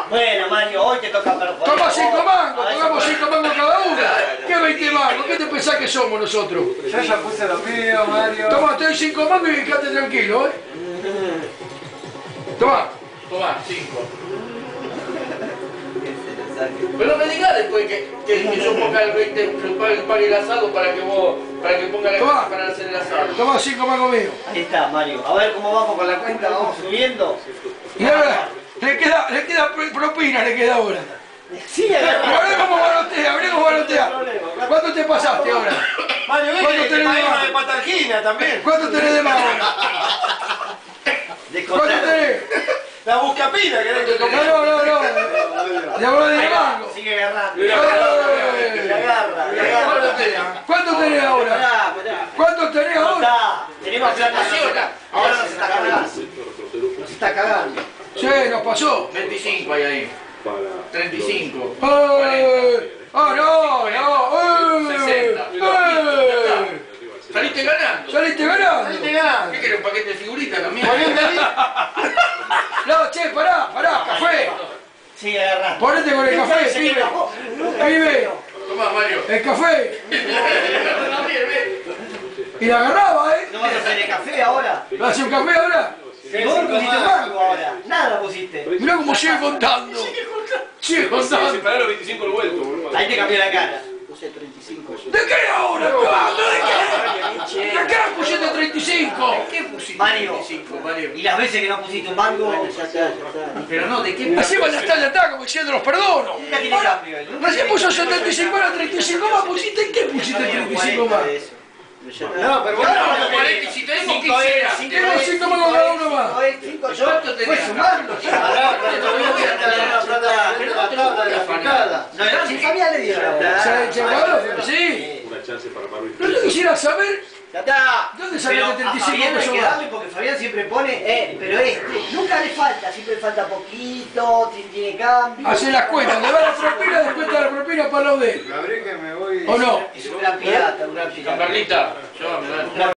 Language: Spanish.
Bueno, Mario, hoy te toca perder. Toma 5 mangos, tomamos 5 mangos cada uno. ¿Qué 20 mangos? ¿Qué te pensás que somos nosotros? Yo ya puse lo mío, Mario. Toma, te doy 5 mangos y quédate tranquilo, ¿eh? Toma. Toma, 5. Pero no me digas después que yo ponga el 20, pague el asado para que ponga la casa para hacer el asado. Toma 5 mangos míos. Ahí está, Mario. A ver cómo vamos con la cuenta, vamos subiendo. Y ahora, le queda propina, le queda ahora. Sí, Hablé como balotea. ¿Cuánto te pasaste ahora? Mario, ¿qué ¿Cuánto querés? tenés de más? De Patargina también. ¿Cuánto tenés de más ahora? ¿Cuánto tenés? La buscapina, ¿querés que te No. Le habló de mango. Sigue agarrando. Le agarra. ¿Cuánto tenés ahora? ¿Cuánto tenés ahora? Tenemos plata. Ahora nos está cagando. Nos está cagando. Sí, nos pasó. 25 hay ahí. 35. No. 60. Saliste ganando. Saliste ganando. ¿Qué querés? ¿Un paquete de figuritas también? No, che, pará, café. Sigue agarrando. Ponete con el café, pibe. Pibe, Tomá, Mario. el café. Y la agarraba, ¿eh? ¿No vas a hacer el café ahora? ¿Lo hace un café ahora? No pusiste mango ahora. Nada pusiste. Mirá cómo sigue contando. Sigue contando. Separá los 25 el vuelto, boludo. Ahí te cambió la cara. Puse 35. ¿De qué ahora? ¿Cuándo? ¿De qué? ¿De qué pusiste 35? ¿Qué pusiste? Mario. 25, Mario. Y las veces que no pusiste un mango, ya está. Pero no, ¿de qué? Así van a estar de ataque como diciendo los perdono. Nunca tiene cambio. Recién puso 75, ahora 35 más. ¿Pusiste qué pusiste 35 más? No, pero bueno, No, 40, y si tenemos 15 era. Tenemos 5 mangos cada uno más. ¿Cuánto tenés? Fue sumando. No, si sabía le dio la plata. ¿Se acabó? Sí. Una chance para Marvel. No te quisiera saber Ya está. ¿Dónde sacaste 35 Fabián hay pesos que más? darle porque Fabián siempre pone, pero nunca le falta, siempre le falta poquito, tiene cambio. Hace las cuentas, le va la propina, descuenta la propina para los de él. Gabriel, que me voy. ¿O no? Es un gran pirata, un gran pirata. Carlita, llévame, dale.